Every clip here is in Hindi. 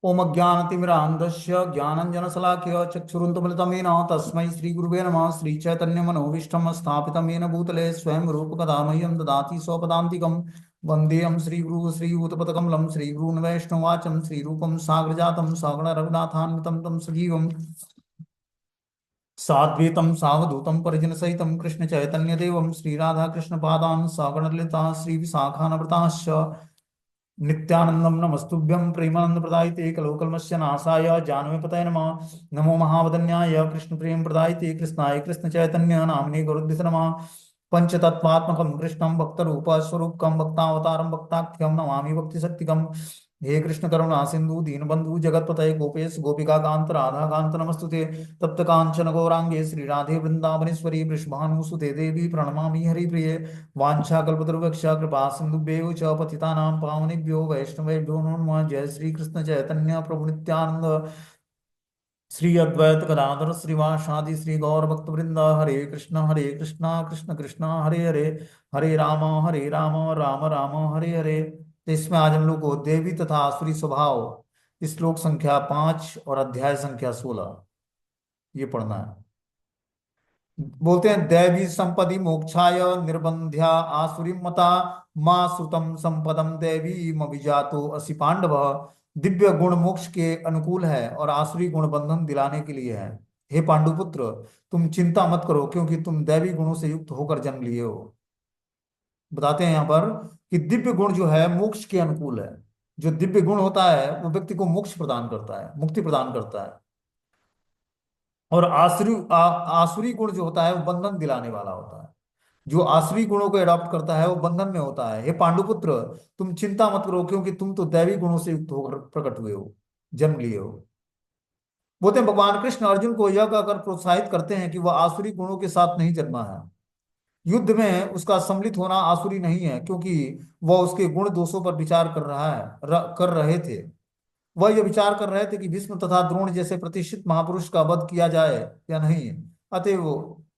ओम अज्ञानतिमिरान्धस्य ज्ञानञ्जनशलाकया चक्षुरुन्मिलितं येन तस्मै श्रीगुरुवे नमः। श्रीचैतन्यमनोभीष्टं स्थापितं येन भूतले स्वयं रूपकदा मह्यं ददाति स्वपदान्तिकं। वन्देऽहं श्रीगुरुः श्रीयुतपदकमलं श्रीगुरून् वैष्णवाचं श्रीरूपं साग्रजातं सगुणरघुनाथान्वितं तं सजीवं साद्वैतं सावधूतं परिजनसहितं कृष्णचैतन्यदेवं श्रीराधाकृष्णपादान् सगणललिता श्रीविशाखान्विताश्च नित्यानंदम नमस्तुभ्यं प्रेमानंद प्रदायते कलोकल्मस्य नाशाय जानवे नमः। नमो महावदन्याय कृष्ण प्रेम प्रदायते कृष्णाय कृष्ण चैतन्य नामने गुरुद्विष नमः। पंचतत्वात्मकं कृष्णं भक्तरूप स्वरूपकं भक्तावतारं भक्ताख्यं नमामि भक्ति शक्तिकं। हे कृष्ण करुणा सिंधु दीनबंधु जगतपतये गोपेश गोपिका कांत राधा कांत नमस्तुते। तप्त कांचन गौरांगे श्री राधे वृंदावनेश्वरी वृषभानुसुते देवी प्रणमामि हरिप्रिये। वाञ्छाकल्पतरुभ्यश्च कृपा सिन्धुभ्येव च पतितानां पावनेभ्यो वैष्णवेभ्यो नमो नमः। जय श्री कृष्ण चैतन्य प्रभु नित्यानंद श्री अद्वैत गदाधर श्रीवासादि श्री गौर भक्तवृंद। हरे कृष्णा कृष्ण कृष्णा हरे हरे, हरे राम राम राम हरे हरे। तो इसमें आज हम लोग को देवी तथा आसुरी स्वभाव, श्लोक संख्या 5 और अध्याय संख्या 16 ये पढ़ना है। बोलते हैं दैवी संपदि मोक्षाय निर्बंध्या आसुरी मता माँ श्रुतम संपदम दैवी मविजातो असि पांडव। दिव्य गुण मोक्ष के अनुकूल है और आसुरी गुण बंधन दिलाने के लिए है। हे पांडुपुत्र, तुम चिंता मत करो क्योंकि तुम दैवी गुणों से युक्त होकर जन्म लिए हो। बताते हैं यहाँ पर कि दिव्य गुण जो है मोक्ष के अनुकूल है। जो दिव्य गुण होता है वो व्यक्ति को मोक्ष प्रदान करता है, मुक्ति प्रदान करता है। और आसुरी गुण जो होता है वो बंधन दिलाने वाला होता है। जो आसुरी गुणों को अडॉप्ट करता है वो बंधन में होता है। हे पांडुपुत्र, तुम चिंता मत करो क्योंकि तुम तो दैवी गुणों से युक्त होकर प्रकट हुए हो, जन्म लिए हो। बोलते हैं भगवान कृष्ण अर्जुन को यह कहकर प्रोत्साहित करते हैं कि वह आसुरी गुणों के साथ नहीं जन्मा है। युद्ध में उसका सम्मिलित होना आसुरी नहीं है क्योंकि वह उसके गुण दोषों पर विचार कर रहा है कर रहे थे। वह यह विचार कर रहे थे कि भीष्म तथा द्रोण जैसे प्रतिष्ठित महापुरुष का वध किया जाए या नहीं। अतएव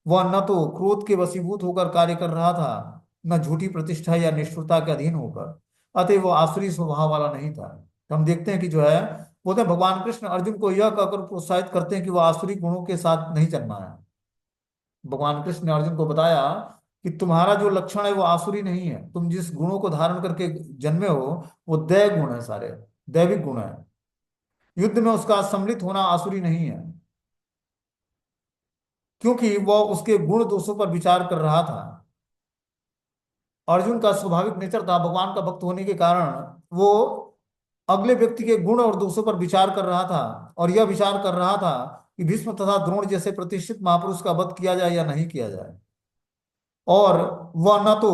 वह न तो क्रोध के वशीभूत होकर कार्य कर रहा था, न झूठी प्रतिष्ठा या निष्ठुरता के अधीन होकर। अतएव वह आसुरी स्वभाव वाला नहीं था। तो हम देखते हैं कि जो है बोलते हैं भगवान कृष्ण अर्जुन को यह कहकर प्रोत्साहित करते हैं कि वह आसुरी गुणों के साथ नहीं जन्मा है। भगवान कृष्ण ने अर्जुन को बताया कि तुम्हारा जो लक्षण है वो आसुरी नहीं है। तुम जिस गुणों को धारण करके जन्मे हो वो दैव गुण है, सारे दैविक गुण है। युद्ध में उसका सम्मिलित होना आसुरी नहीं है क्योंकि वह उसके गुण दोषों पर विचार कर रहा था। अर्जुन का स्वाभाविक नेचर था, भगवान का भक्त होने के कारण वो अगले व्यक्ति के गुण और दोषों पर विचार कर रहा था और यह विचार कर रहा था कि भीष्म तथा द्रोण जैसे प्रतिष्ठित महापुरुष का वध किया जाए या नहीं किया जाए। और वह न तो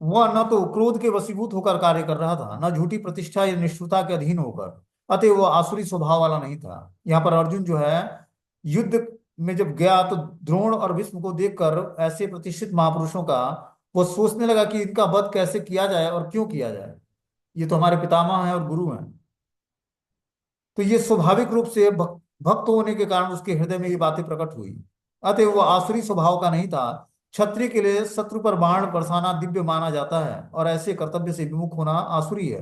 वह न तो क्रोध के वशीभूत होकर कार्य कर रहा था, न झूठी प्रतिष्ठा या निष्ठुरता के अधीन होकर। अतः वह आसुरी स्वभाव वाला नहीं था। यहाँ पर अर्जुन जो है युद्ध में जब गया तो द्रोण और भीष्म को देखकर ऐसे प्रतिष्ठित महापुरुषों का वो सोचने लगा कि इनका वध कैसे किया जाए और क्यों किया जाए। ये तो हमारे पितामह हैं और गुरु हैं। तो ये स्वाभाविक रूप से भक्त होने के कारण उसके हृदय में ये बातें प्रकट हुई। अतः वो आसुरी स्वभाव का नहीं था। क्षत्रिय के लिए शत्रु पर बाण बरसाना दिव्य माना जाता है और ऐसे कर्तव्य से विमुख होना आसुरी है।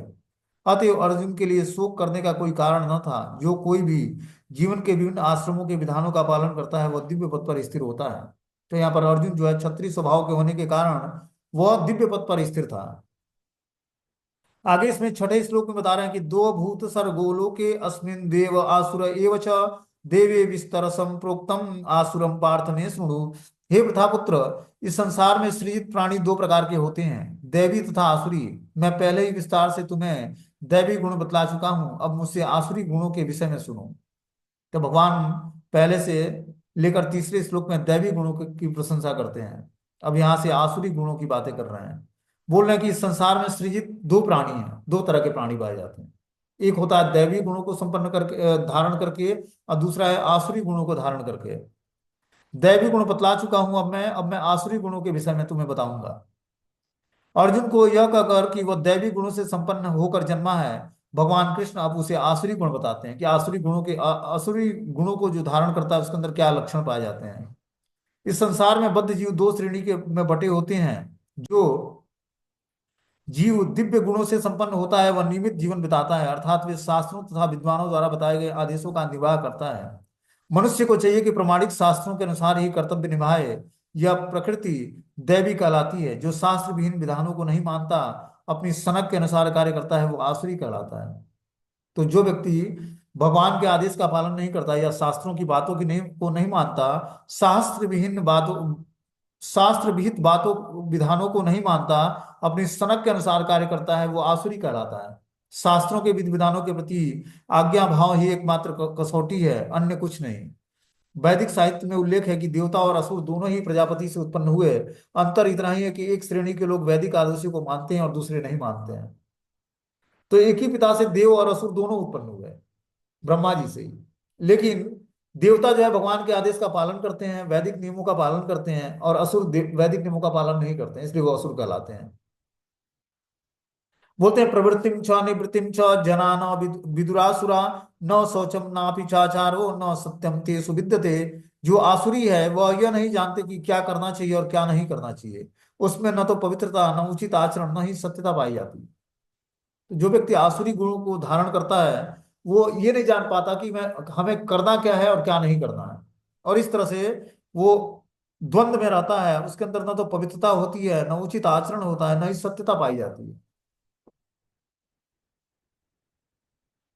अतएव अर्जुन के लिए शोक करने का कोई कारण न था। जो कोई भी जीवन के विभिन्न आश्रमों के विधानों का पालन करता है वह दिव्य पद पर स्थिर होता है। तो यहाँ पर अर्जुन जो है क्षत्रिय स्वभाव के होने के कारण वह दिव्य पद पर स्थिर था। आगे इसमें छठे श्लोक में बता रहे हैं कि दो भूत सर्गो लोके अस्मिन देव आसुर एव च देवे विस्तरसम प्रोक्तम आसुरम पार्थ में सुनु। हे प्रथापुत्र, इस संसार में सृजित प्राणी दो प्रकार के होते हैं, दैवी तथा आसुरी। मैं पहले ही विस्तार से तुम्हें दैवी गुण बतला चुका हूं, अब मुझसे आसुरी गुणों के विषय में सुनो। तो भगवान पहले से लेकर तीसरे श्लोक में दैवी गुणों की प्रशंसा करते हैं, अब यहाँ से आसुरी गुणों की बातें कर रहे हैं। बोल रहे हैं कि इस संसार में सृजित दो प्राणी हैं, दो तरह के प्राणी पाए जाते हैं। एक होता है दैवी गुणों को संपन्न करके धारण करके, और दूसरा है आसुरी गुणों को धारण करके। दैवी गुण बतला चुका हूं, अब मैं आसुरी गुणों के विषय में तुम्हें बताऊंगा। अर्जुन को यह कहकर कि वह दैवी गुणों से संपन्न होकर जन्मा है, भगवान कृष्ण अब उसे आसुरी गुण बताते हैं कि आसुरी गुणों के आसुरी गुणों को जो धारण करता है उसके अंदर क्या लक्षण पाए जाते हैं। इस संसार में बद्ध जीव दो श्रेणी के में बटे होते हैं। जो जीव दिव्य गुणों से संपन्न होता है वह नियमित जीवन बिताता है, अर्थात वे शास्त्रों तथा विद्वानों द्वारा बताए गए आदेशों का निर्वाह करता है। मनुष्य को चाहिए कि प्रमाणिक शास्त्रों के अनुसार ही कर्तव्य निभाए। यह प्रकृति दैवी कहलाती है। जो शास्त्र विहीन विधानों को नहीं मानता, अपनी सनक के अनुसार कार्य करता है, वो आसुरी कहलाता है। तो जो व्यक्ति भगवान के आदेश का पालन नहीं करता या शास्त्रों की बातों की नहीं को नहीं मानता, शास्त्र विहीन बातों शास्त्र विहित बातों विधानों को नहीं मानता, अपनी सनक के अनुसार कार्य करता है, वो आसुरी कहलाता है। शास्त्रों के विधि विधानों के प्रति आज्ञा भाव ही एकमात्र कसौटी है, अन्य कुछ नहीं। वैदिक साहित्य में उल्लेख है कि देवता और असुर दोनों ही प्रजापति से उत्पन्न हुए। अंतर इतना ही है कि एक श्रेणी के लोग वैदिक आदर्शों को मानते हैं और दूसरे नहीं मानते हैं। तो एक ही पिता से देव और असुर दोनों उत्पन्न हुए, ब्रह्मा जी से ही। लेकिन देवता जो है भगवान के आदेश का पालन करते हैं, वैदिक नियमों का पालन करते हैं, और असुर वैदिक नियमों का पालन नहीं करते हैं, इसलिए वो असुर कहलाते हैं। बोलते हैं प्रवृत्तिम च निवृत्तिम च जना न विदुरासुरा, न शौचम नापि चाचारो न सत्यम तेषु विद्यते। जो आसुरी है वह यह नहीं जानते कि क्या करना चाहिए और क्या नहीं करना चाहिए। उसमें न तो पवित्रता, न उचित आचरण, न ही सत्यता पाई जाती। तो जो व्यक्ति आसुरी गुणों को धारण करता है वो ये नहीं जान पाता कि मैं हमें करना क्या है और क्या नहीं करना है। और इस तरह से वो द्वंद्व में रहता है। उसके अंदर न तो पवित्रता होती है, न उचित आचरण होता है, न ही सत्यता पाई जाती है।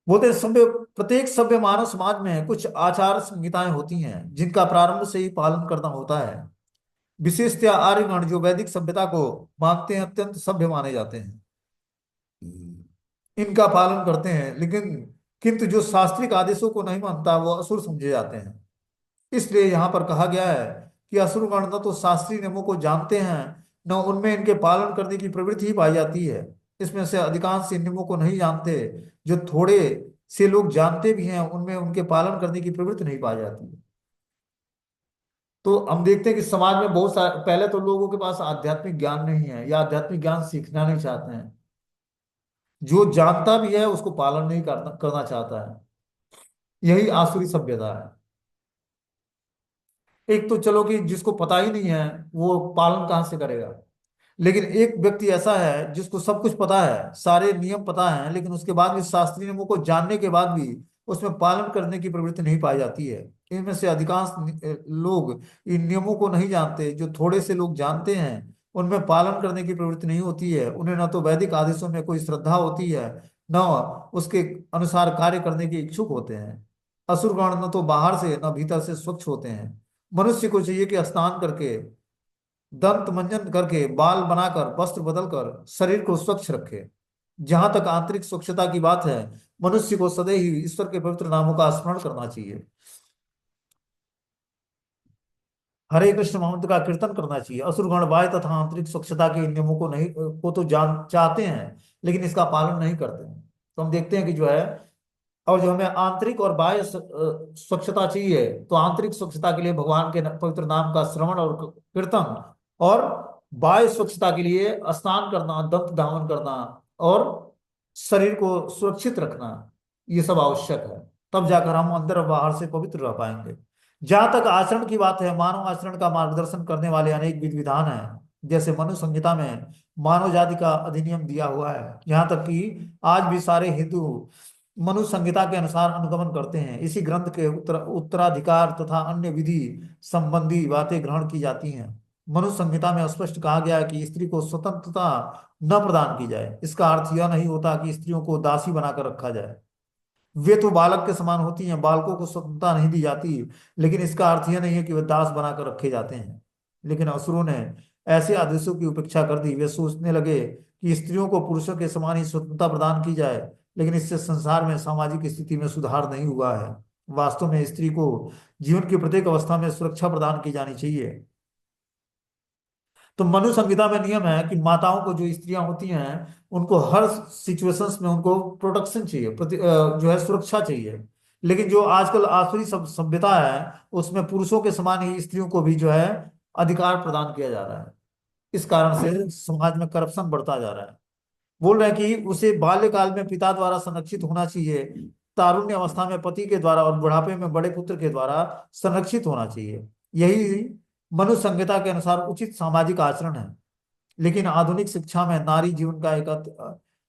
बोलते हैं सभ्य प्रत्येक सभ्य मानव समाज में कुछ आचार संहिताएं होती हैं जिनका प्रारंभ से ही पालन करना होता है। विशेषतया आर्यगण जो वैदिक सभ्यता को मानते हैं अत्यंत सभ्य माने जाते हैं, इनका पालन करते हैं। लेकिन किंतु जो शास्त्रिक आदेशों को नहीं मानता वो असुर समझे जाते हैं। इसलिए यहाँ पर कहा गया है कि असुरगण न तो शास्त्रीय नियमों को जानते हैं, न उनमें इनके पालन करने की प्रवृत्ति ही पाई जाती है। इसमें से अधिकांश इन नियमों को नहीं जानते। जो थोड़े से लोग जानते भी हैं उनमें उनके पालन करने की प्रवृत्ति नहीं पाई जाती है। तो हम देखते हैं कि समाज में बहुत सारे, पहले तो लोगों के पास आध्यात्मिक ज्ञान नहीं है या आध्यात्मिक ज्ञान सीखना नहीं चाहते हैं। जो जानता भी है उसको पालन नहीं करना चाहता है। यही आसुरी सभ्यता है। एक तो चलो कि जिसको पता ही नहीं है वो पालन कहाँ से करेगा। लेकिन एक व्यक्ति ऐसा है जिसको सब कुछ पता है, सारे नियम पता है, लेकिन उसके बाद भी शास्त्रीय नियमों को जानने के बाद भी उसमें पालन करने की प्रवृत्ति नहीं पाई जाती है। इनमें से अधिकांश लोग इन नियमों को नहीं जानते। जो थोड़े से लोग जानते हैं उनमें पालन करने की प्रवृत्ति नहीं होती है। उन्हें न तो वैदिक आदेशों में कोई श्रद्धा होती है, न उसके अनुसार कार्य करने के इच्छुक होते हैं। असुरगण न तो बाहर से न भीतर से स्वच्छ होते हैं। मनुष्य को चाहिए कि स्नान करके, दंत मंजन करके, बाल बनाकर, वस्त्र बदलकर शरीर को स्वच्छ रखे। जहां तक आंतरिक स्वच्छता की बात है, मनुष्य को सदैव ही ईश्वर के पवित्र नामों का स्मरण करना चाहिए। हरे कृष्ण मंत्र का कीर्तन करना चाहिए। असुरगण बाह्य तथा आंतरिक स्वच्छता के इन नियमों को नहीं को तो जान चाहते हैं, लेकिन इसका पालन नहीं करते हैं। तो हम देखते हैं कि जो है, और जो हमें आंतरिक और बाह्य स्वच्छता चाहिए, तो आंतरिक स्वच्छता के लिए भगवान के पवित्र नाम का श्रवण और कीर्तन, और बाह्य स्वच्छता के लिए स्नान करना, दंत धावन करना, और शरीर को सुरक्षित रखना, ये सब आवश्यक है। तब जाकर हम अंदर और बाहर से पवित्र रह पाएंगे। जहां तक आचरण की बात है, मानव आचरण का मार्गदर्शन करने वाले अनेक विधि विधान हैं। जैसे मनु संहिता में मानव जाति का अधिनियम दिया हुआ है। यहाँ तक कि आज भी सारे हिंदू मनु संहिता के अनुसार अनुगमन करते हैं। इसी ग्रंथ के उत्तराधिकार तथा अन्य विधि संबंधी बातें ग्रहण की जाती हैं। मनु संहिता में स्पष्ट कहा गया है कि स्त्री को स्वतंत्रता न प्रदान की जाए। इसका अर्थ यह नहीं होता कि स्त्रियों को दासी बनाकर रखा जाए। वे तो बालक के समान होती हैं, बालकों को स्वतंत्रता नहीं दी जाती। लेकिन इसका अर्थ यह नहीं है कि वे दास बनाकर रखे जाते हैं। लेकिन असुरों ने ऐसे आदेशों की उपेक्षा कर दी। वे सोचने लगे कि स्त्रियों को पुरुषों के समान ही स्वतंत्रता प्रदान की जाए, लेकिन इससे संसार में सामाजिक स्थिति में सुधार नहीं हुआ है। वास्तव में स्त्री को जीवन की प्रत्येक अवस्था में सुरक्षा प्रदान की जानी चाहिए। तो मनु संहिता में नियम है कि माताओं को, जो स्त्रियां होती हैं, उनको हर सिचुएशंस में उनको प्रोटेक्शन चाहिए, जो है सुरक्षा चाहिए। लेकिन जो आजकल आसुरी सभ्यता है उसमें पुरुषों के समान ही स्त्रियों को भी जो है अधिकार प्रदान किया जा रहा है। इस कारण से समाज में करप्शन बढ़ता जा रहा है। बोल रहे हैं कि उसे बाल्यकाल में पिता द्वारा संरक्षित होना चाहिए, तारुण्य अवस्था में पति के द्वारा, और बुढ़ापे में बड़े पुत्र के द्वारा संरक्षित होना चाहिए। यही मनुष्य संहिता के अनुसार उचित सामाजिक आचरण है। लेकिन आधुनिक शिक्षा में नारी जीवन का एक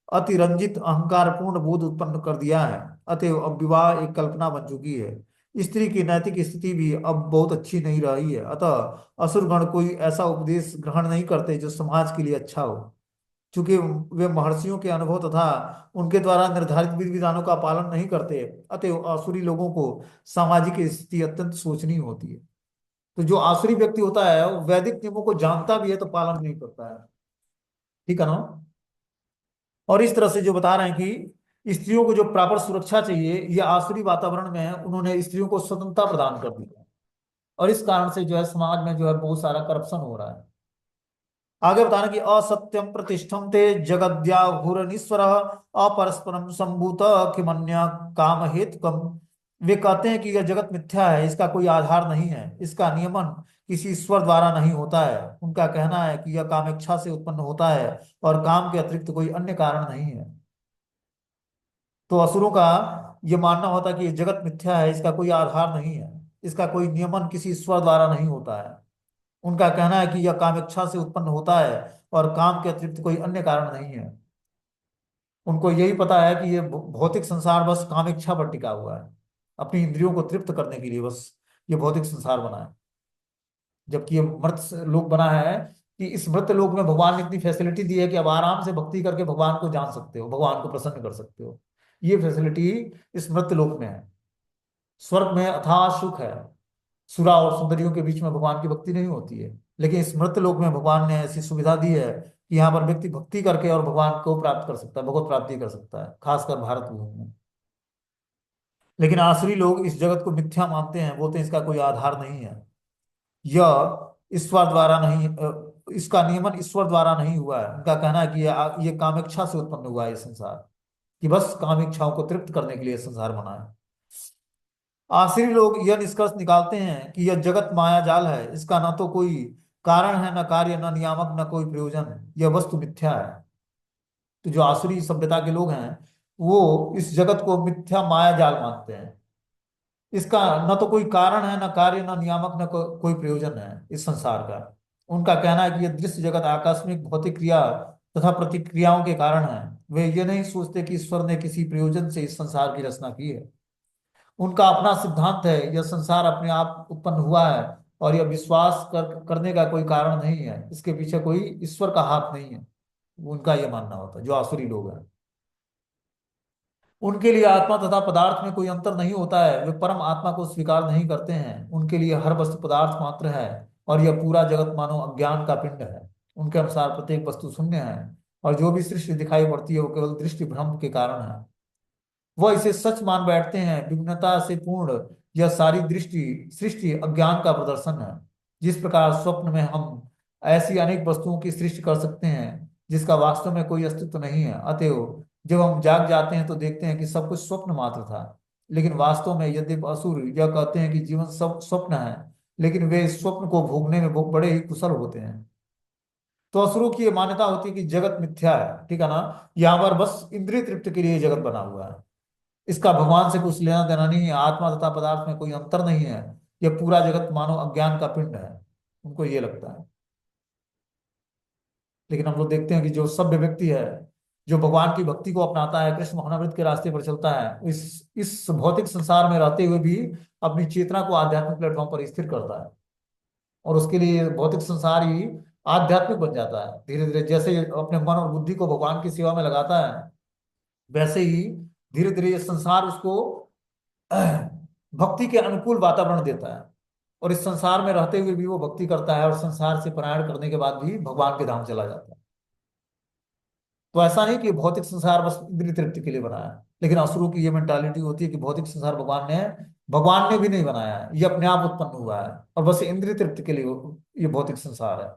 अतिरंजित अहंकार पूर्ण बोध उत्पन्न कर दिया है। अतएव अब विवाह एक कल्पना बन चुकी है। स्त्री की नैतिक स्थिति भी अब बहुत अच्छी नहीं रही है। अतः असुरगण कोई ऐसा उपदेश ग्रहण नहीं करते जो समाज के लिए अच्छा हो। चूंकि वे महर्षियों के अनुभव तथा उनके द्वारा निर्धारित विधि विधानों का पालन नहीं करते, अतएव आसुरी लोगों को सामाजिक स्थिति अत्यंत सोचनीय होती है। तो जो आसुरी व्यक्ति होता है वो वैदिक नियमों को जानता भी है तो पालन नहीं करता है। ठीक है ना। और इस तरह से जो बता रहे हैं कि स्त्रियों को जो प्रॉपर सुरक्षा चाहिए, ये आसुरी वातावरण में उन्होंने स्त्रियों को स्वतंत्रता प्रदान कर दी है। और इस कारण से जो है समाज में जो है बहुत सारा करप्शन हो रहा है। आगे बताना कि असत्यम प्रतिष्ठम ते जगद्याहुरनीश्वर अपरस्परम संभूत किमन्य काम हेतुकम। वे कहते हैं कि यह जगत मिथ्या है, इसका कोई आधार नहीं है, इसका नियमन किसी ईश्वर द्वारा नहीं होता है। उनका कहना है कि यह काम इच्छा से उत्पन्न होता है और काम के अतिरिक्त कोई अन्य कारण नहीं है। तो असुरों का यह मानना होता है कि यह जगत मिथ्या है, इसका कोई आधार नहीं है, इसका कोई नियमन किसी ईश्वर द्वारा नहीं होता है। उनका कहना है कि यह काम इच्छा से उत्पन्न होता है और काम के अतिरिक्त कोई अन्य कारण नहीं है। उनको यही पता है कि ये भौतिक संसार बस काम इच्छा पर टिका हुआ है, अपनी इंद्रियों को तृप्त करने के लिए बस ये भौतिक संसार बना है। जबकि ये मर्त लोक बना है कि इस मृत लोक में भगवान ने इतनी फैसिलिटी दी है कि अब आराम से भक्ति करके भगवान को जान सकते हो, भगवान को प्रसन्न कर सकते हो। ये फैसिलिटी इस मृत लोक में है। स्वर्ग में अथाह सुख है, सुरा और सुंदरियों के बीच में भगवान की भक्ति नहीं होती है। लेकिन इस मृत लोक में भगवान ने ऐसी सुविधा दी है कि यहाँ पर व्यक्ति भक्ति करके और भगवान को प्राप्त कर सकता है, भगवत प्राप्ति कर सकता है, खासकर भारत भूमि में। लेकिन आसुरी लोग इस जगत को मिथ्या मानते हैं, बोलते हैं इसका कोई आधार नहीं है, यह ईश्वर द्वारा नहीं, इसका नियमन ईश्वर द्वारा नहीं हुआ है। उनका कहना है कि ये कामेच्छा से उत्पन्न हुआ है ये संसार, कि बस कामेच्छाओं को तृप्त करने के लिए संसार बना है। आखिरी लोग यह निष्कर्ष निकालते हैं कि यह जगत माया जाल है, इसका न तो कोई कारण है, न कार्य, न नियामक, न कोई प्रयोजन, यह वस्तु मिथ्या है। तो जो आसुरी सभ्यता के लोग हैं वो इस जगत को मिथ्या माया जाल मानते हैं। इसका न तो कोई कारण है, न कार्य, न नियामक, न कोई प्रयोजन है इस संसार का। उनका कहना है कि यह दृश्य जगत आकस्मिक भौतिक क्रिया तथा प्रतिक्रियाओं के कारण है। वे ये नहीं सोचते कि ईश्वर ने किसी प्रयोजन से इस संसार की रचना की है। उनका अपना सिद्धांत है, यह संसार अपने आप उत्पन्न हुआ है और यह विश्वास करने का कोई कारण नहीं है, इसके पीछे कोई ईश्वर का हाथ नहीं है। उनका यह मानना होता है जो आसुरी लोग हैं। उनके लिए आत्मा तथा पदार्थ में कोई अंतर नहीं होता है, वे परम आत्मा को स्वीकार नहीं करते हैं। उनके लिए हर वस्तु पदार्थ मात्र है और यह पूरा जगत मानो अज्ञान का पिंड है। उनके अनुसार प्रत्येक वस्तु शून्य है और जो भी सृष्टि दिखाई पड़ती है वो केवल दृष्टि भ्रम के कारण है। वह इसे सच मान बैठते हैं। विभिन्नता से पूर्ण यह सारी दृष्टि सृष्टि अज्ञान का प्रदर्शन है। जिस प्रकार स्वप्न में हम ऐसी अनेक वस्तुओं की सृष्टि कर सकते हैं जिसका वास्तव में कोई अस्तित्व नहीं है, अतएव जब हम जाग जाते हैं तो देखते हैं कि सब कुछ स्वप्न मात्र था। लेकिन वास्तव में यद्यपि असुर यह कहते हैं कि जीवन सब स्वप्न है, लेकिन वे इस स्वप्न को भोगने में बड़े ही कुशल होते हैं। तो असुरों की यह मान्यता होती है कि जगत मिथ्या है, ठीक है ना। यहाँ पर बस इंद्रिय तृप्ति के लिए जगत बना हुआ है, इसका भगवान से कुछ लेना देना नहीं है, आत्मा तथा पदार्थ में कोई अंतर नहीं है, यह पूरा जगत मानो अज्ञान का पिंड है। उनको ये लगता है। लेकिन हम लोग देखते हैं कि जो सभ्य व्यक्ति है, जो भगवान की भक्ति को अपनाता है, कृष्ण भावनामृत के रास्ते पर चलता है, इस भौतिक संसार में रहते हुए भी अपनी चेतना को आध्यात्मिक प्लेटफॉर्म पर स्थिर करता है। और उसके लिए भौतिक संसार ही आध्यात्मिक बन जाता है धीरे धीरे। जैसे अपने मन और बुद्धि को भगवान की सेवा में लगाता है, वैसे ही धीरे धीरे ये संसार उसको भक्ति के अनुकूल वातावरण देता है। और इस संसार में रहते हुए भी वो भक्ति करता है और संसार से पलायन करने के बाद भी भगवान के धाम चला जाता है। तो ऐसा नहीं कि भौतिक संसार बस इंद्रिय तृप्ति के लिए बनाया है। लेकिन असुरों की ये मेंटालिटी होती है कि भौतिक संसार भगवान ने भी नहीं बनाया है, ये अपने आप उत्पन्न हुआ है और बस इंद्रिय तृप्ति के लिए ये भौतिक संसार है।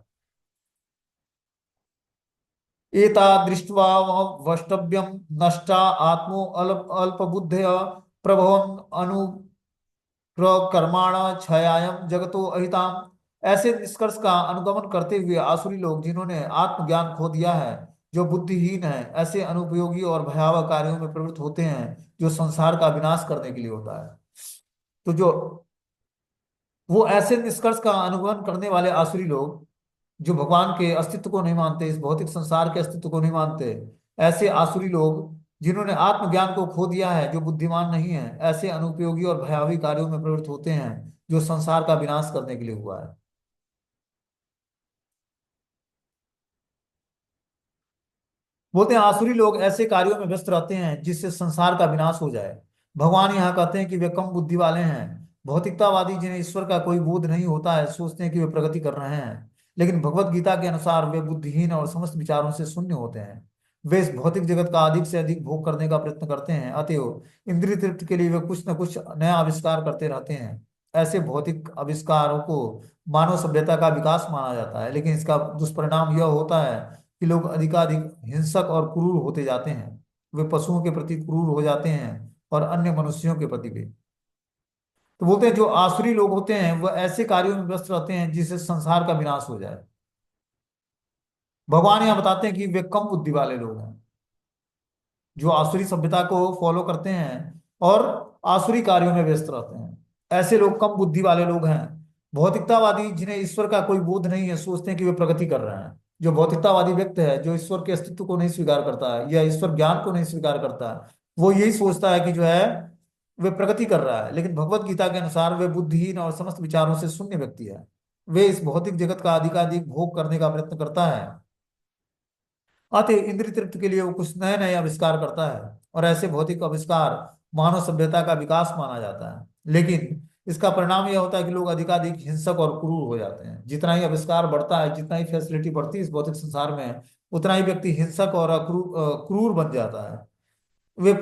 एता दृष्ट्वा वष्टव्यम नष्टा आत्मो अल्प बुद्धय प्रभवन् अनुप्रकर्माण छायाम जगतो अहिताम। ऐसे निष्कर्ष का अनुगमन करते हुए आसुरी लोग, जिन्होंने आत्मज्ञान खो दिया है, जो बुद्धिहीन है, ऐसे अनुपयोगी और भयावह कार्यों में प्रवृत्त होते हैं जो संसार का विनाश करने के लिए होता है। तो जो वो ऐसे निष्कर्ष का अनुगमन करने वाले आसुरी लोग जो भगवान के अस्तित्व को नहीं मानते, इस भौतिक संसार के अस्तित्व को नहीं मानते, ऐसे आसुरी लोग जिन्होंने आत्मज्ञान को खो दिया है, जो बुद्धिमान नहीं है, ऐसे अनुपयोगी और भयावही कार्यों में प्रवृत्त होते हैं जो संसार का विनाश करने के लिए हुआ है। बोलते हैं आसुरी लोग ऐसे कार्यों में व्यस्त रहते हैं जिससे संसार का विनाश हो जाए। भगवान यहाँ कहते हैं कि वे कम बुद्धि वाले हैं। भौतिकतावादी जिन्हें ईश्वर का कोई बोध नहीं होता है सोचते हैं कि वे प्रगति कर रहे हैं, लेकिन भगवत गीता के अनुसार वे बुद्धिहीन और समस्त विचारों से शून्य होते हैं। वे इस भौतिक जगत का अधिक से अधिक भोग करने का प्रयत्न करते हैं, अतएव इंद्रिय तृप्ति के लिए वे कुछ न कुछ नया आविष्कार करते रहते हैं। ऐसे भौतिक आविष्कारों को मानव सभ्यता का विकास माना जाता है, लेकिन इसका दुष्परिणाम यह होता है कि लोग अधिकाधिक हिंसक और क्रूर होते जाते हैं। वे पशुओं के प्रति क्रूर हो जाते हैं और अन्य मनुष्यों के प्रति भी। तो बोलते हैं जो आसुरी लोग होते हैं वह ऐसे कार्यों में व्यस्त रहते हैं जिससे संसार का विनाश हो जाए। भगवान यहाँ बताते हैं कि वे कम बुद्धि वाले लोग हैं जो आसुरी सभ्यता को फॉलो करते हैं और आसुरी कार्यों में व्यस्त रहते हैं। ऐसे लोग कम बुद्धि वाले लोग हैं। भौतिकतावादी जिन्हें ईश्वर का कोई बोध नहीं है सोचते हैं कि वे प्रगति कर रहे हैं। जो भौतिकतावादी व्यक्ति है जो ईश्वर के अस्तित्व को नहीं स्वीकार करता है या ईश्वर ज्ञान को नहीं स्वीकार करता है, वो यही सोचता है कि जो है वे प्रगति कर रहा है, लेकिन भगवत गीता के अनुसार वे बुद्धिहीन और समस्त विचारों से शून्य व्यक्ति है। वे इस भौतिक जगत का अधिकाधिक भोग करने का प्रयत्न करता है, अतः इंद्रिय तृप्ति के लिए वो कुछ नए नए आविष्कार करता है, और ऐसे भौतिक आविष्कार मानव सभ्यता का विकास माना जाता है। लेकिन इसका परिणाम यह होता है कि लोग अधिकाधिक हिंसक और क्रूर हो जाते हैं। जितना ही आविष्कार बढ़ता है, जितना ही फैसिलिटी बढ़ती है इस भौतिक संसार में, उतना ही व्यक्ति हिंसक और क्रूर बन जाता है। वे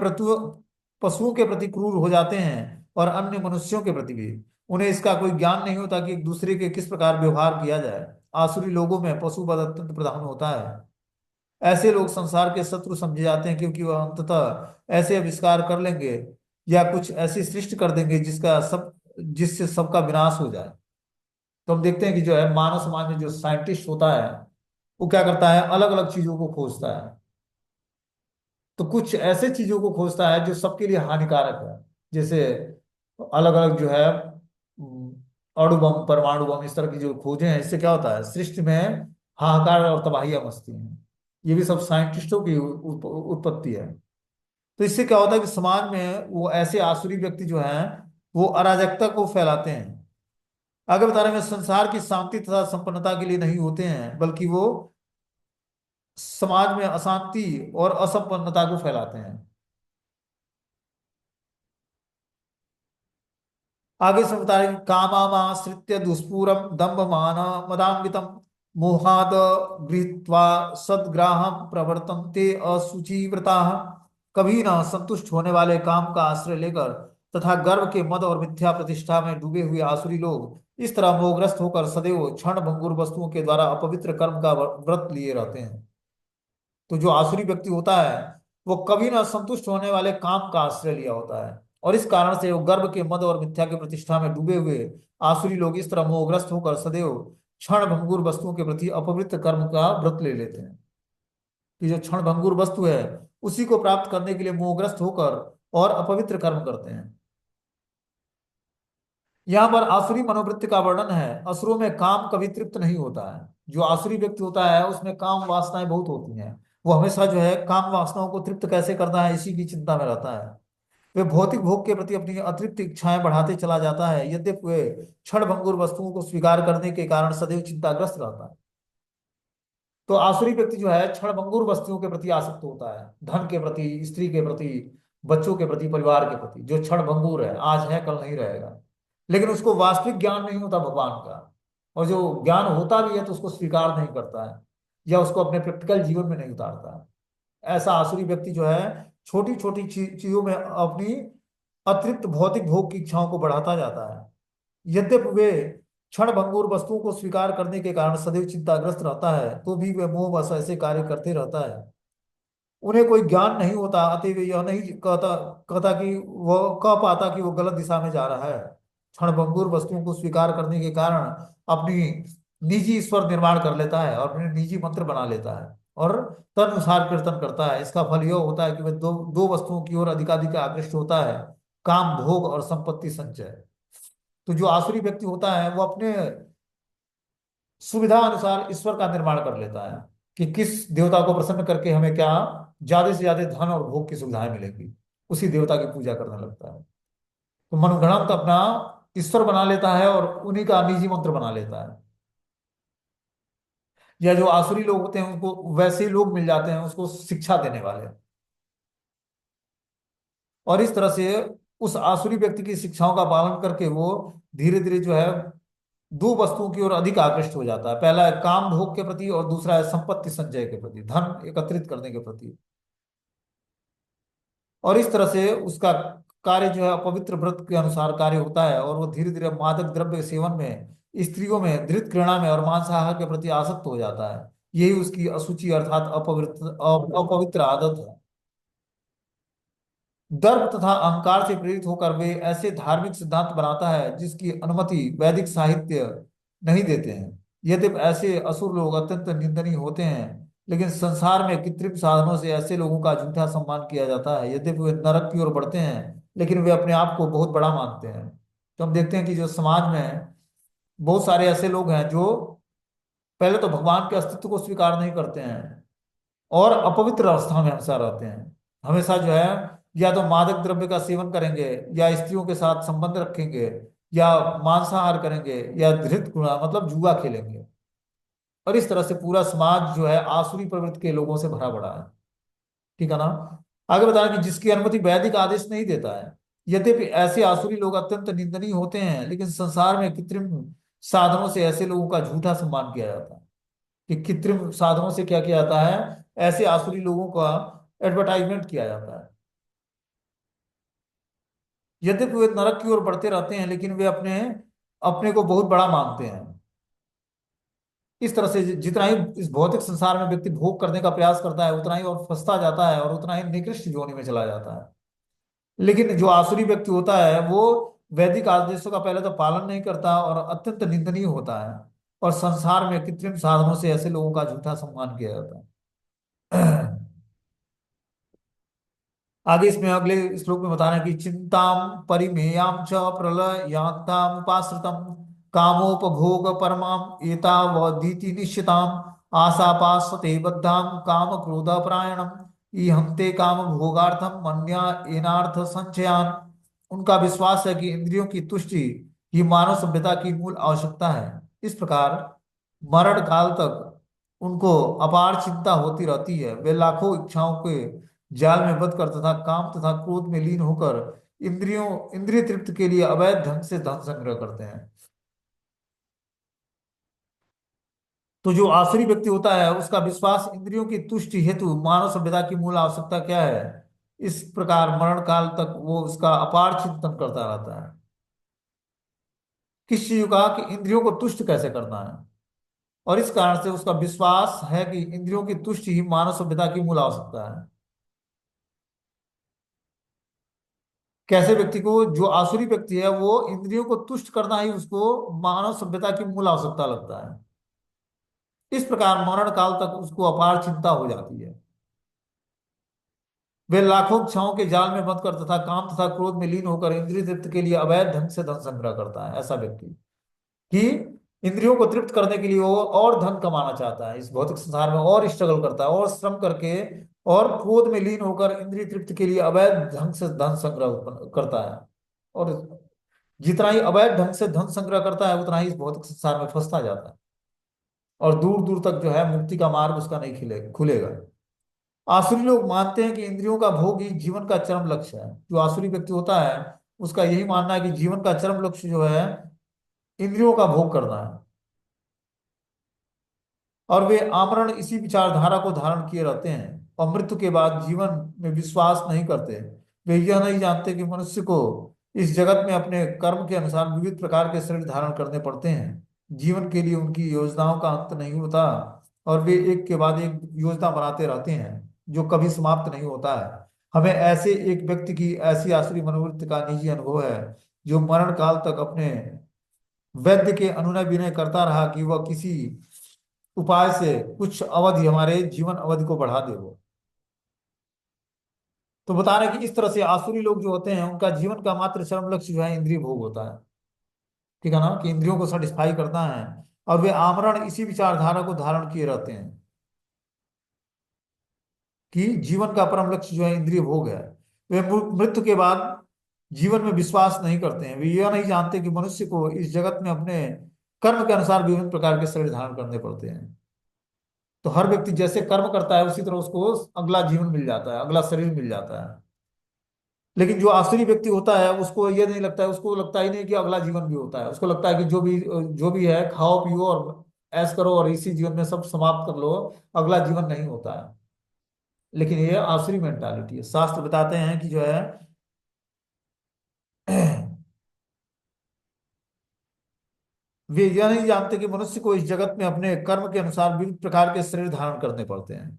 पशुओं के प्रति क्रूर हो जाते हैं और अन्य मनुष्यों के प्रति भी। उन्हें इसका कोई ज्ञान नहीं होता कि एक दूसरे के किस प्रकार व्यवहार किया जाए। आसुरी लोगों में पशुवध अत्यंत प्रधान होता है। ऐसे लोग संसार के शत्रु समझे जाते हैं क्योंकि वह अंततः ऐसे आविष्कार कर लेंगे या कुछ ऐसी सृष्टि कर देंगे जिससे सबका विनाश हो जाए। तो हम देखते हैं कि जो है मानव समाज में जो साइंटिस्ट होता है वो क्या करता है, अलग अलग चीजों को खोजता है। तो कुछ ऐसे चीजों को खोजता है जो सबके लिए हानिकारक है, जैसे अलग अलग जो है अणु बम, परमाणु बम, इस तरह की जो खोजें हैं, इससे क्या होता है सृष्टि में हाहाकार और तबाहियां मचती हैं। ये भी सब साइंटिस्टों की उत्पत्ति है। तो इससे क्या होता है कि समाज में वो ऐसे आसुरी व्यक्ति जो हैं वो अराजकता को फैलाते हैं। आगे बता रहे हैं संसार की शांति तथा संपन्नता के लिए नहीं होते हैं, बल्कि वो समाज में अशांति और असंपन्नता को फैलाते हैं। आगे से बता रहे हैं कामाश्रित्य दुष्पूरम दंभ मान मदान्वितम मोहाद गृहीत्वा सद्ग्राहम प्रवर्तन्ते अशुचिव्रता। कभी न संतुष्ट होने वाले काम का आश्रय लेकर तथा गर्व के मद और मिथ्या प्रतिष्ठा में डूबे हुए आसुरी लोग इस तरह मोहग्रस्त होकर सदैव क्षण भंगुर वस्तुओं के द्वारा अपवित्र कर्म का व्रत लिए रहते हैं। तो जो आसुरी व्यक्ति होता है वो कभी ना संतुष्ट होने वाले काम का आश्रय लिया होता है, और इस कारण से वो गर्व के मद और मिथ्या की प्रतिष्ठा में डूबे हुए आसुरी लोग इस तरह मोहग्रस्त होकर सदैव क्षण भंगुर वस्तुओं के प्रति अपवित्र कर्म का व्रत ले लेते हैं। कि जो क्षण भंगुर वस्तु है उसी को प्राप्त करने के लिए मोहग्रस्त होकर और अपवित्र कर्म करते हैं। यहाँ पर आसुरी मनोवृत्ति का वर्णन है। असुरों में काम कभी तृप्त नहीं होता है। जो आसुरी व्यक्ति होता है उसमें काम वासनाएं बहुत होती हैं। वो हमेशा जो है काम वासनाओं को तृप्त कैसे करना है इसी की चिंता में रहता है। वे भौतिक भोग के प्रति अपनी अतृप्त इच्छाएं बढ़ाते चला जाता है, यद्यपि वे क्षण भंगुर वस्तुओं को स्वीकार करने के कारण सदैव चिंताग्रस्त रहता है। तो आसुरी व्यक्ति जो है क्षण भंगुर वस्तुओं के प्रति आसक्त होता है, धन के प्रति, स्त्री के प्रति, बच्चों के प्रति, परिवार के प्रति, जो क्षण भंगुर है, आज है कल नहीं रहेगा। लेकिन उसको वास्तविक ज्ञान नहीं होता भगवान का, और जो ज्ञान होता भी है तो उसको स्वीकार नहीं करता है या उसको अपने प्रैक्टिकल जीवन में नहीं उतारता है। ऐसा आसुरी व्यक्ति जो है छोटी छोटी चीजों में अपनी अतिरिक्त भौतिक भोग की इच्छाओं को बढ़ाता जाता है, यद्यपि वे क्षण भंगुर वस्तुओं को स्वीकार करने के कारण सदैव चिंताग्रस्त रहता है, तो भी वे मोहवश ऐसे कार्य करते रहता है। उन्हें कोई ज्ञान नहीं होता, अतः वे यह नहीं कहता कहता कि वह कह पाता कि वो गलत दिशा में जा रहा है। क्षणभंगुर वस्तुओं को स्वीकार करने के कारण अपनी निजी ईश्वर निर्माण कर लेता है और अपने निजी मंत्र बना लेता है और तदनुसार कीर्तन करता है। इसका फल यह होता है कि वह दो दो वस्तुओं की ओर अधिकाधिक आकृष्ट होता है, काम भोग और संपत्ति संचय। तो जो आसुरी व्यक्ति होता है वो अपने सुविधा अनुसार ईश्वर का निर्माण कर लेता है कि किस देवता को प्रसन्न करके हमें क्या ज्यादा से ज्यादा धन और भोग की सुविधाएं मिलेंगी, उसी देवता की पूजा करने लगता है। तो मनगढ़ंत अपना ईश्वर बना लेता है और उन्हीं का निजी मंत्र बना लेता है। या जो आसुरी लोग होते हैं उनको वैसे ही लोग मिल जाते हैं उसको शिक्षा देने वाले। और इस तरह से उस आसुरी व्यक्ति की शिक्षाओं का पालन करके वो धीरे धीरे जो है दो वस्तुओं की ओर अधिक आकृष्ट हो जाता है। पहला है काम भोग के प्रति और दूसरा है संपत्ति संचय के प्रति, धन एकत्रित करने के प्रति। और इस तरह से उसका कार्य जो है अपवित्र व्रत के अनुसार कार्य होता है और वो धीरे धीरे मादक द्रव्य सेवन में, स्त्रियों में धृत घृणा में और मांसाहार के प्रति आसक्त हो जाता है। यही उसकी असुचि अर्थात अपवित्र आदत है। गर्व तथा अहंकार से प्रेरित होकर वे ऐसे धार्मिक सिद्धांत बनाता है जिसकी अनुमति वैदिक साहित्य नहीं देते हैं। यद्यपि ऐसे असुर लोग अत्यंत निंदनीय होते हैं, लेकिन संसार में कृत्रिम साधनों से ऐसे लोगों का झूठा सम्मान किया जाता है। यद्यपि वे नरक की ओर बढ़ते हैं, लेकिन वे अपने आप को बहुत बड़ा मानते हैं। तो हम देखते हैं कि जो समाज में बहुत सारे ऐसे लोग हैं जो पहले तो भगवान के अस्तित्व को स्वीकार नहीं करते हैं और अपवित्र अवस्था में हमेशा रहते हैं। हमेशा जो है या तो मादक द्रव्य का सेवन करेंगे, या स्त्रियों के साथ संबंध रखेंगे, या मांसाहार करेंगे, या धृत गुणा मतलब जुआ खेलेंगे। और इस तरह से पूरा समाज जो है आसुरी प्रवृत्ति के लोगों से भरा पड़ा है। ठीक है ना। आगे बताया कि जिसकी अनुमति वैदिक आदेश नहीं देता है। यद्यपि ऐसे आसुरी लोग अत्यंत निंदनीय होते हैं, लेकिन संसार में कृत्रिम साधनों से ऐसे लोगों का झूठा सम्मान किया जाता है। कि कृत्रिम साधनों से क्या किया जाता है, ऐसे आसुरी लोगों का एडवर्टाइजमेंट किया जाता है। यद्यपि वे नरक की ओर बढ़ते रहते हैं, लेकिन वे अपने अपने को बहुत बड़ा मानते हैं। इस तरह से जितना ही इस भौतिक संसार में व्यक्ति भोग करने का प्रयास करता है उतना ही और फंसता जाता है और उतना ही निकृष्ट योनि में चला जाता है। लेकिन जो आसुरी व्यक्ति होता है वो वैदिक आदेशों का पहले तो पालन नहीं करता और अत्यंत निंदनीय होता है। और संसार में कृत्रिम साधनों से ऐसे लोगों का झूठा सम्मान किया जाता है। आगे इसमें अगले श्लोक में बताना है कि चिंताम परिमेयाम च प्रलयाताम उपाश्रितम कामोपभोग परमाम एतावदीति निश्चिताम आशापाशते बद्धाम काम क्रोध परायणम ईहन्ते काम भोगार्थम मन्या एनार्थ संचयान। उनका विश्वास है कि इंद्रियों की तुष्टि ही मानव सभ्यता की मूल आवश्यकता है। इस प्रकार मरण काल तक उनको अपार चिंता होती रहती है। वे लाखों इच्छाओं के जाल में बंद कर तथा काम तथा क्रोध में लीन होकर इंद्रिय तृप्ति के लिए अवैध ढंग से धन संग्रह करते हैं। तो जो आसुरी व्यक्ति होता है उसका विश्वास इंद्रियों की तुष्टि हेतु मानव सभ्यता की मूल आवश्यकता क्या है। इस प्रकार मरण काल तक वो उसका अपार चिंतन करता रहता है। किस चीज का, कि इंद्रियों को तुष्ट कैसे करना है। और इस कारण से उसका विश्वास है कि इंद्रियों की तुष्टि ही मानव सभ्यता की मूल आवश्यकता है। कैसे व्यक्ति को, जो आसुरी व्यक्ति है वो इंद्रियों को तुष्ट करना ही उसको मानव सभ्यता की मूल आवश्यकता लगता है। इस प्रकार मरण काल तक उसको अपार चिंता हो जाती है। वे लाखों इच्छाओं के जाल में बंद कर तथा काम तथा क्रोध में लीन होकर इंद्रिय तृप्ति के लिए अवैध ढंग से धन संग्रह करता है। ऐसा व्यक्ति कि इंद्रियों को तृप्त करने के लिए वो और धन कमाना चाहता है, इस भौतिक संसार में और स्ट्रगल करता है और श्रम करके और क्रोध में लीन होकर इंद्रिय तृप्ति के लिए अवैध ढंग से धन संग्रह करता है। और जितना ही अवैध ढंग से धन संग्रह करता है उतना ही इस भौतिक संसार में फंसता जाता है और दूर दूर तक जो है मुक्ति का मार्ग उसका नहीं खुलेगा। आसुरी लोग मानते हैं कि इंद्रियों का भोग ही जीवन का चरम लक्ष्य है। जो आसुरी व्यक्ति होता है उसका यही मानना है कि जीवन का चरम लक्ष्य जो है इंद्रियों का भोग करना है। और वे आमरण इसी विचारधारा को धारण किए रहते हैं और मृत्यु के बाद जीवन में विश्वास नहीं करते। वे यह नहीं जानते कि मनुष्य को इस जगत में अपने कर्म के अनुसार विविध प्रकार के शरीर धारण करने पड़ते हैं। जीवन के लिए उनकी योजनाओं का अंत नहीं होता और वे एक के बाद एक योजना बनाते रहते हैं जो कभी समाप्त नहीं होता है। हमें ऐसे एक व्यक्ति की ऐसी आसुरी मनोवृत्ति का निजी अनुभव है जो मरण काल तक अपने वैद्य के अनुनय विनय करता रहा कि वह किसी उपाय से कुछ अवधि हमारे जीवन अवधि को बढ़ा दे वो। तो बता रहे कि इस तरह से आसुरी लोग जो होते हैं उनका जीवन का मात्र चरम लक्ष्य जो है इंद्रिय भोग होता है। ठीक है ना, कि इंद्रियों को सेटिस्फाई करता है, और वे आमरण इसी विचारधारा को धारण किए रहते हैं कि जीवन का परम लक्ष्य जो है इंद्रिय भोग है। वे मृत्यु के बाद जीवन में विश्वास नहीं करते हैं। वे यह नहीं जानते कि मनुष्य को इस जगत में अपने कर्म के अनुसार विभिन्न प्रकार के शरीर धारण करने पड़ते हैं। तो हर व्यक्ति जैसे कर्म करता है उसी तरह उसको अगला जीवन मिल जाता है, अगला शरीर मिल जाता है। लेकिन जो आसुरी व्यक्ति होता है उसको ये नहीं लगता है, उसको लगता ही नहीं कि अगला जीवन भी होता है। उसको लगता है कि जो भी है खाओ पियो और ऐश करो और इसी जीवन में सब समाप्त कर लो, अगला जीवन नहीं होता है। लेकिन ये आसुरी मेंटालिटी है। शास्त्र बताते हैं कि जो है वे यह नहीं जानते कि मनुष्य को इस जगत में अपने कर्म के अनुसार विभिन्न प्रकार के शरीर धारण करने पड़ते हैं।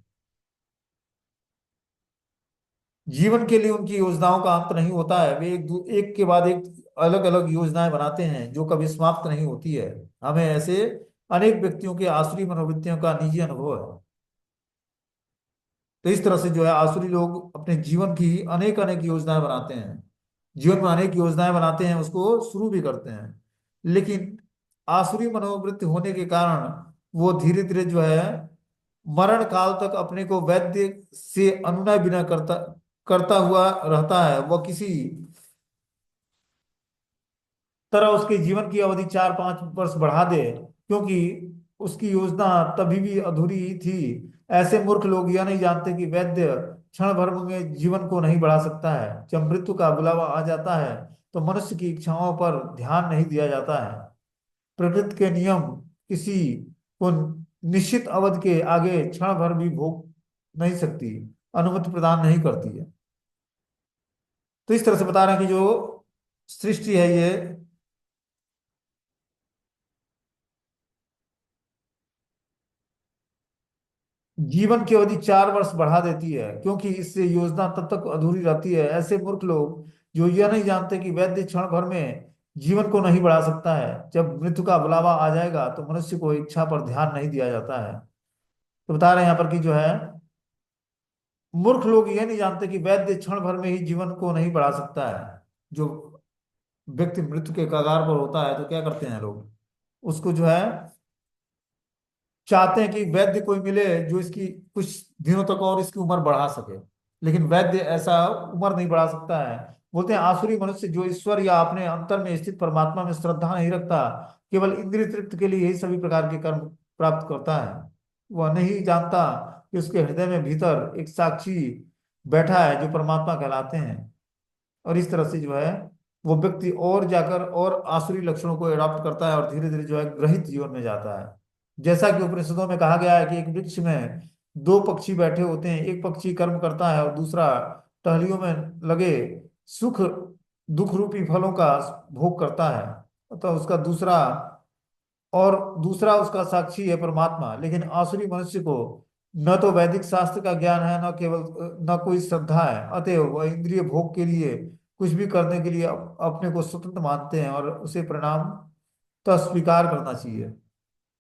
जीवन के लिए उनकी योजनाओं का अंत नहीं होता है। वे एक के बाद एक अलग अलग योजनाएं बनाते हैं जो कभी समाप्त नहीं होती है। हमें ऐसे अनेक व्यक्तियों के आसुरी मनोवृत्तियों का निजी अनुभव है। तो इस तरह से जो है आसुरी लोग अपने जीवन की अनेक अनेक योजनाएं बनाते हैं, जीवन में अनेक योजनाएं बनाते हैं, उसको शुरू भी करते हैं। लेकिन आसुरी मनोवृत्ति होने के कारण वो धीरे धीरे जो है मरण काल तक अपने को वैद्य से अनुनय बिना करता करता हुआ रहता है। वह किसी तरह उसके जीवन की अवधि 4-5 वर्ष बढ़ा दे, क्योंकि उसकी योजना तभी भी अधूरी ही थी। ऐसे मूर्ख लोग यह नहीं जानते कि वैद्य क्षण भर में जीवन को नहीं बढ़ा सकता है। जब मृत्यु का बुलावा आ जाता है तो मनुष्य की इच्छाओं पर ध्यान नहीं दिया जाता है। प्रकृति के नियम किसी को निश्चित अवधि के आगे क्षण भर भी भोग नहीं सकती, अनुमति प्रदान नहीं करती है। तो इस तरह से बता रहे हैं कि जो सृष्टि है ये जीवन की अवधि 4 वर्ष बढ़ा देती है, क्योंकि इससे योजना तब तक अधूरी रहती है। ऐसे मूर्ख लोग जो यह नहीं जानते कि वैद्य क्षण भर में जीवन को नहीं बढ़ा सकता है। जब मृत्यु का बुलावा आ जाएगा तो मनुष्य को इच्छा पर ध्यान नहीं दिया जाता है। तो बता रहे हैं यहाँ पर कि जो है मूर्ख लोग ये नहीं जानते कि वैद्य क्षण भर में ही जीवन को नहीं बढ़ा सकता है। जो व्यक्ति मृत्यु के कगार पर होता है तो क्या करते हैं लोग, उसको जो है चाहते हैं कि वैद्य कोई मिले जो इसकी कुछ दिनों तक और इसकी उम्र बढ़ा सके। लेकिन वैद्य ऐसा उम्र नहीं बढ़ा सकता है। बोलते हैं आसुरी मनुष्य जो ईश्वर या अपने अंतर में स्थित परमात्मा में श्रद्धा नहीं रखता, केवल इंद्रिय तृप्ति के लिए ही सभी प्रकार के कर्म प्राप्त करता है। वह नहीं जानता कि उसके हृदय में भीतर एक साक्षी बैठा है जो परमात्मा कहलाते हैं। और इस तरह से जो है वो व्यक्ति और जाकर और आसुरी लक्षणों को एडॉप्ट करता है और धीरे धीरे जो है ग्रहित जीवन में जाता है। जैसा कि उपनिषदों में कहा गया है कि एक वृक्ष में दो पक्षी बैठे होते हैं, एक पक्षी कर्म करता है और दूसरा टहनियों में लगे सुख दुख रूपी फलों का भोग करता है। तो उसका दूसरा उसका साक्षी है परमात्मा। लेकिन आसुरी मनुष्य को न तो वैदिक शास्त्र का ज्ञान है, न कोई श्रद्धा है। अतएव वह इंद्रिय भोग के लिए कुछ भी करने के लिए अपने को स्वतंत्र मानते हैं और उसे परिणाम तो स्वीकार करना चाहिए।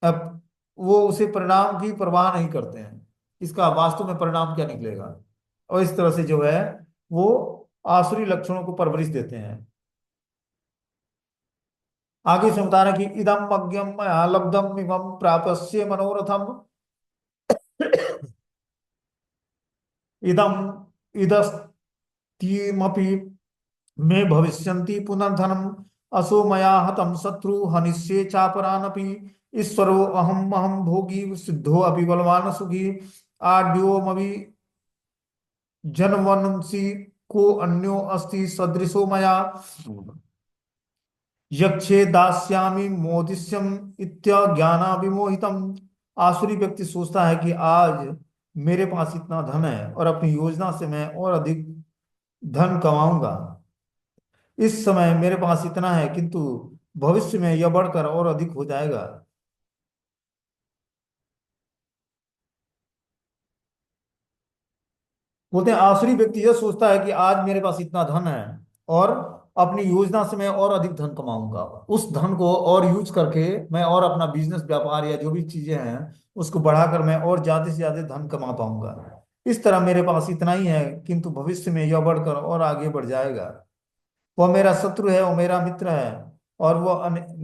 अब वो उसे परिणाम की परवाह नहीं करते हैं, इसका वास्तव में परिणाम क्या निकलेगा। और इस तरह से जो है वो आसुरी लक्षणों को परवरिश देते हैं। आगे से बता रहे हैं कि इदम अज्ञम मया लब्धम इमं प्रापस्य मनोरथम इदम इदस्तीमपि मे भविष्यन्ति पुनर्धनम असो मया हतम शत्रु हनिष्ये चापरानपि ईश्वरो अहम अहम भोगी सिद्धो अभी बलवान सुखी आड्योमवि जनवंशी को अन्यो अस्ति सदृशो मया यक्षे दास्यामि मोदिष्यम इत्याज्ञाना विमोहितम। आसुरी व्यक्ति सोचता है कि आज मेरे पास इतना धन है और अपनी योजना से मैं और अधिक धन कमाऊंगा। इस समय मेरे पास इतना है किंतु भविष्य में यह बढ़कर और अधिक हो जाएगा। बोलते हैं आसुरी व्यक्ति यह सोचता है कि आज मेरे पास इतना धन है और अपनी योजना से मैं और अधिक धन कमाऊंगा। उस धन को और यूज करके मैं और अपना बिजनेस व्यापार या जो भी चीजें हैं उसको बढ़ाकर मैं और ज्यादा से ज्यादा धन कमा पाऊंगा। इस तरह मेरे पास इतना ही है किंतु भविष्य में यह बढ़कर और आगे बढ़ जाएगा। वह मेरा शत्रु है, वो मेरा मित्र है और वो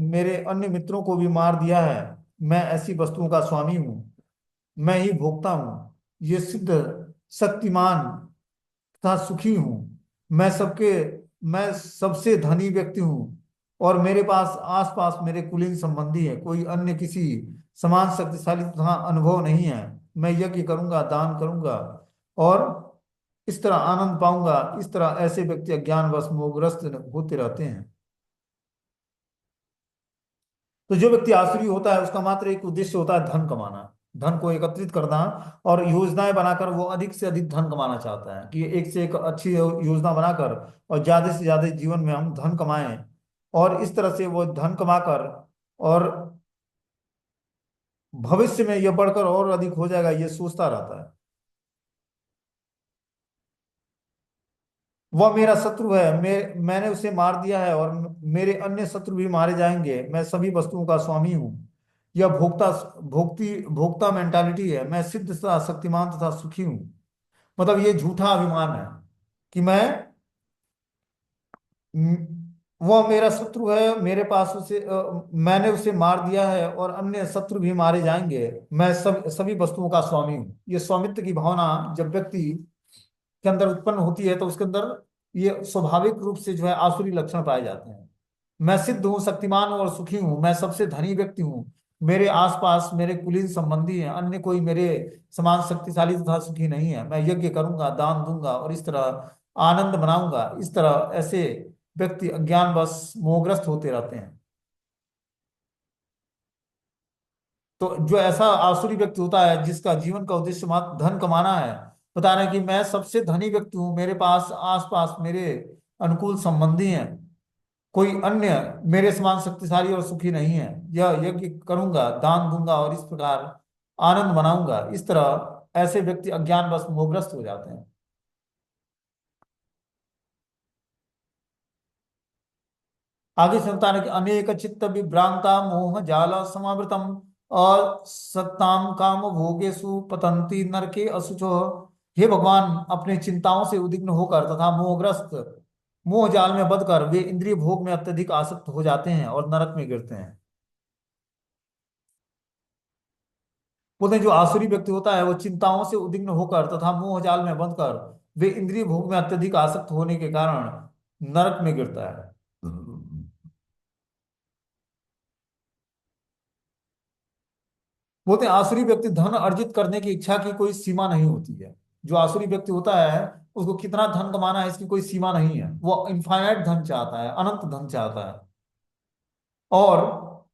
मेरे अन्य मित्रों को भी मार दिया है। मैं ऐसी वस्तुओं का स्वामी हूँ, मैं ही भोगता हूँ, ये सिद्ध शक्तिमान तथा सुखी हूँ। मैं सबके मैं सबसे धनी व्यक्ति हूँ, और मेरे पास आसपास मेरे कुलीन संबंधी है, कोई अन्य किसी समान शक्तिशाली तथा अनुभव नहीं है। मैं यज्ञ करूंगा, दान करूंगा, और इस तरह आनंद पाऊंगा। इस तरह ऐसे व्यक्ति अज्ञानवश मोहग्रस्त होते रहते हैं। तो जो व्यक्ति आसुरी होता है उसका मात्र एक उद्देश्य होता है धन कमाना, धन को एकत्रित करना, और योजनाएं बनाकर वो अधिक से अधिक धन कमाना चाहता है कि एक से एक अच्छी योजना बनाकर और ज्यादा से ज्यादा जीवन में हम धन कमाएं, और इस तरह से वो धन कमाकर और भविष्य में यह बढ़कर और अधिक हो जाएगा, ये सोचता रहता है। वह मेरा शत्रु है, मैंने उसे मार दिया है, और मेरे अन्य शत्रु भी मारे जाएंगे। मैं सभी वस्तुओं का स्वामी हूँ। यह भोक्ता मेंटालिटी है। मैं सिद्ध तथा शक्तिमान तथा सुखी हूँ। मतलब ये झूठा अभिमान है कि वह मेरा शत्रु है, मेरे पास मैंने उसे मार दिया है, और अन्य शत्रु भी मारे जाएंगे। मैं सभी वस्तुओं का स्वामी हूँ। ये स्वामित्व की भावना जब व्यक्ति के अंदर उत्पन्न होती है तो उसके अंदर ये स्वाभाविक रूप से जो है आसुरी लक्षण पाए जाते हैं। मैं सिद्ध हूँ, शक्तिमान हूँ और सुखी हूँ। मैं सबसे धनी व्यक्ति हूँ। मेरे आसपास मेरे कुलीन संबंधी हैं, अन्य कोई मेरे समान शक्तिशाली तथा सुखी नहीं है। मैं यज्ञ करूंगा, दान दूंगा, और इस तरह आनंद मनाऊंगा। इस तरह ऐसे व्यक्ति अज्ञानवश मोहग्रस्त होते रहते हैं। तो जो ऐसा आसुरी व्यक्ति होता है जिसका जीवन का उद्देश्य मात्र धन कमाना है, बता रहे हैं कि मैं सबसे धनी व्यक्ति हूँ, मेरे पास आसपास मेरे अनुकूल संबंधी हैं, कोई अन्य मेरे समान शक्तिशाली और सुखी नहीं है। यह यज्ञ करूंगा, दान दूंगा, और इस प्रकार आनंद मनाऊंगा। इस तरह ऐसे व्यक्ति अज्ञानवश मोहग्रस्त हो जाते हैं। आगे से बता रहे कि अनेक चित्त विभ्रांता मोह जाल समावृतम और सत्ताम काम भोगेषु पतंती नरके असुचो। हे भगवान, अपने चिंताओं से उद्विग्न होकर तथा मोहग्रस्त मोह जाल में बंधकर वे इंद्रिय भोग में अत्यधिक आसक्त हो जाते हैं और नरक में गिरते हैं। बोलते हैं जो आसुरी व्यक्ति होता है वो चिंताओं से उद्विग्न होकर तथा मोह जाल में बंधकर वे इंद्रिय भोग में अत्यधिक आसक्त होने के कारण नरक में गिरता है। बोलते हैं आसुरी व्यक्ति धन अर्जित करने की इच्छा की कोई सीमा नहीं होती है। जो आसुरी व्यक्ति होता है उसको कितना धन कमाना है इसकी कोई सीमा नहीं है। वो इनफाइनाइट धन चाहता है, अनंत धन चाहता है, और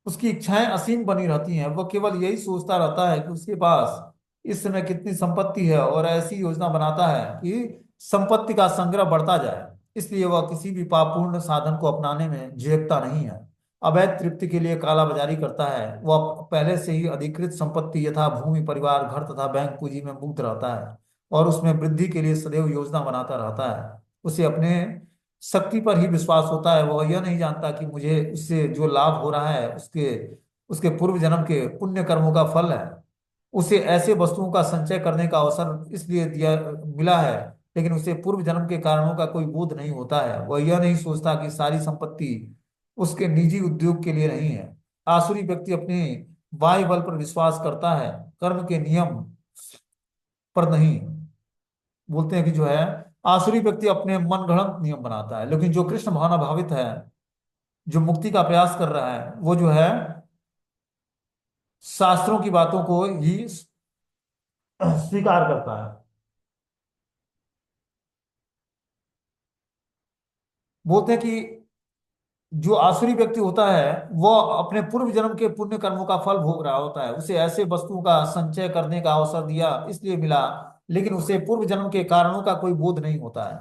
उसकी इच्छाएं असीम बनी रहती हैं। वह केवल यही सोचता रहता है कि उसके पास इस समय कितनी संपत्ति है, और ऐसी योजना बनाता है कि संपत्ति का संग्रह बढ़ता जाए। इसलिए वह किसी भी पापपूर्ण साधन को अपनाने में झिझकता नहीं है। अवैध तृप्ति के लिए कालाबाजारी करता है। वह पहले से ही अधिकृत संपत्ति यथा भूमि, परिवार, घर तथा बैंक पूंजी में मुक्त रहता है, और उसमें वृद्धि के लिए सदैव योजना बनाता रहता है। उसे अपने शक्ति पर ही विश्वास होता है। वह यह नहीं जानता कि मुझे उससे जो लाभ हो रहा है उसके उसके पूर्व जन्म के पुण्य कर्मों का फल है। उसे ऐसे वस्तुओं का संचय करने का अवसर इसलिए दिया मिला है, लेकिन उसे पूर्व जन्म के कारणों का कोई बोध नहीं होता है। वह यह नहीं सोचता कि सारी संपत्ति उसके निजी उद्योग के लिए नहीं है। आसुरी व्यक्ति अपने वाय बल पर विश्वास करता है, कर्म के नियम पर नहीं। बोलते हैं कि जो है आसुरी व्यक्ति अपने मनगढ़ंत नियम बनाता है, लेकिन जो कृष्ण भावना भावित है, जो मुक्ति का प्रयास कर रहा है, वो जो है शास्त्रों की बातों को ही स्वीकार करता है। बोलते हैं कि जो आसुरी व्यक्ति होता है वह अपने पूर्व जन्म के पुण्य कर्मों का फल भोग रहा होता है। उसे ऐसे वस्तुओं का संचय करने का अवसर दिया इसलिए मिला, लेकिन उसे पूर्व जन्म के कारणों का कोई बोध नहीं होता है।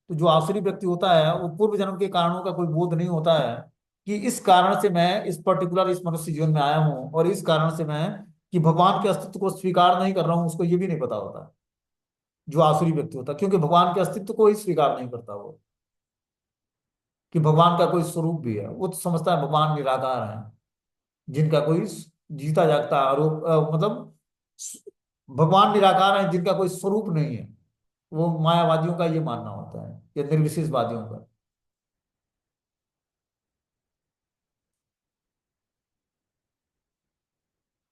तो जो आसुरी व्यक्ति होता है वो पूर्व जन्म के कारणों का कोई बोध नहीं होता है कि इस कारण से मैं इस पर्टिकुलर इस मनुष्य जीवन में आया हूँ, और इस कारण से मैं कि भगवान के अस्तित्व को स्वीकार नहीं कर रहा हूँ, उसको ये भी नहीं पता होता। जो आसुरी व्यक्ति होता है, क्योंकि भगवान के अस्तित्व को ही स्वीकार नहीं करता वो, कि भगवान का कोई स्वरूप भी है। वो तो समझता है भगवान निराकार है, जिनका कोई जीता जागता आरोप मतलब स- भगवान निराकार है जिनका कोई स्वरूप नहीं है। वो मायावादियों का ये मानना होता है, या निर्विशेषवादियों का।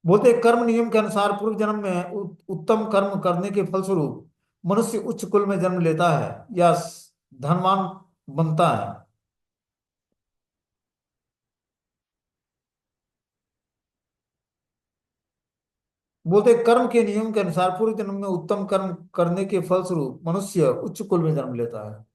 बोलते हैं, कर्म नियम के अनुसार पूर्व जन्म में उत्तम कर्म करने के फलस्वरूप मनुष्य उच्च कुल में जन्म लेता है या धनवान बनता है। बोलते हैं, कर्म के नियम के अनुसार पूर्व जन्म में उत्तम कर्म करने के फलस्वरूप मनुष्य उच्च कुल में जन्म लेता है।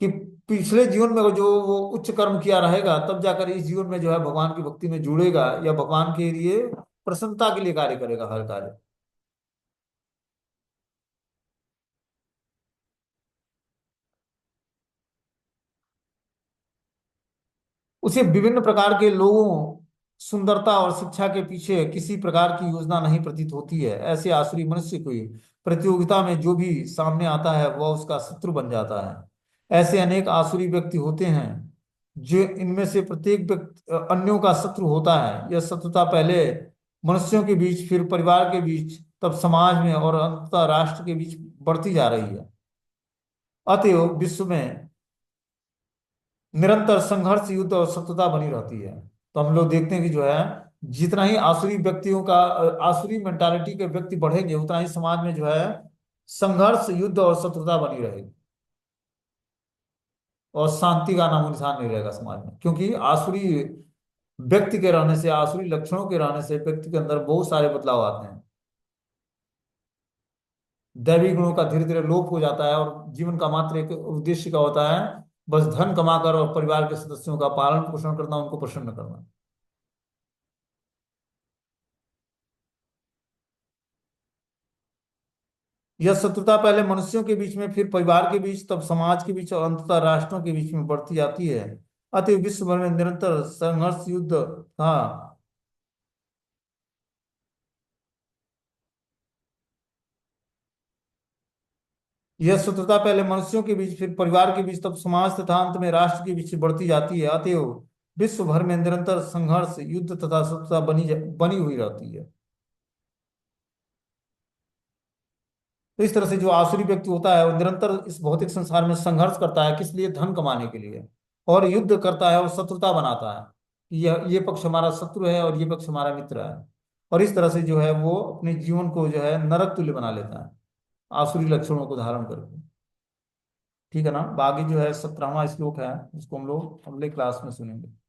कि पिछले जीवन में जो वो उच्च कर्म किया रहेगा, तब जाकर इस जीवन में जो है भगवान की भक्ति में जुड़ेगा या भगवान के लिए प्रसन्नता के लिए कार्य करेगा, हर कार्य। उसे विभिन्न प्रकार के लोगों, सुंदरता और शिक्षा के पीछे किसी प्रकार की योजना नहीं प्रतीत होती है। ऐसे आसुरी मनुष्य की प्रतियोगिता में जो भी सामने आता है वह उसका शत्रु बन जाता है। ऐसे अनेक आसुरी व्यक्ति होते हैं, जो इनमें से प्रत्येक व्यक्ति अन्यों का शत्रु होता है। यह शत्रुता पहले मनुष्यों के बीच, फिर परिवार के बीच, तब समाज में और अंततः राष्ट्र के बीच बढ़ती जा रही है। अतएव विश्व में निरंतर संघर्ष, युद्ध और शत्रुता बनी रहती है। तो हम लोग देखते हैं कि जो है, जितना ही आसुरी व्यक्तियों का आसुरी मेंटालिटी के व्यक्ति बढ़ेंगे, उतना ही समाज में जो है संघर्ष, युद्ध और शत्रुता बनी रहेगी और शांति का नामो निशान नहीं रहेगा समाज में। क्योंकि आसुरी व्यक्ति के रहने से, आसुरी लक्षणों के रहने से व्यक्ति के अंदर बहुत सारे बदलाव आते हैं। दैवी गुणों का धीरे धीरे लोप हो जाता है और जीवन का मात्र एक उद्देश्य का होता है, बस धन कमाकर और परिवार के सदस्यों का पालन पोषण करना, उनको प्रसन्न करना। यह शत्रुता पहले मनुष्यों के बीच में, फिर परिवार के बीच, तब समाज के बीच और अंततः राष्ट्रों के बीच में बढ़ती जाती है। अतः विश्व भर में निरंतर संघर्ष, युद्ध था। यह शत्रुता पहले मनुष्यों के बीच, फिर परिवार के बीच, तब समाज तथा अंत में राष्ट्र के बीच बढ़ती जाती है। अतएव विश्व भर में निरंतर संघर्ष, युद्ध तथा शत्रुता बनी हुई रहती है। तो इस तरह से जो आसुरी व्यक्ति होता है, वो निरंतर इस भौतिक संसार में संघर्ष करता है, किस लिए? धन कमाने के लिए। और युद्ध करता है और शत्रुता बनाता है कि ये पक्ष हमारा शत्रु है और ये पक्ष हमारा मित्र है। और इस तरह से जो है वो अपने जीवन को जो है नरक तुल्य बना लेता है, आसुरी लक्षणों को धारण करके। ठीक है ना? बाकी जो है 17वां श्लोक है, उसको हम लोग अगले क्लास में सुनेंगे।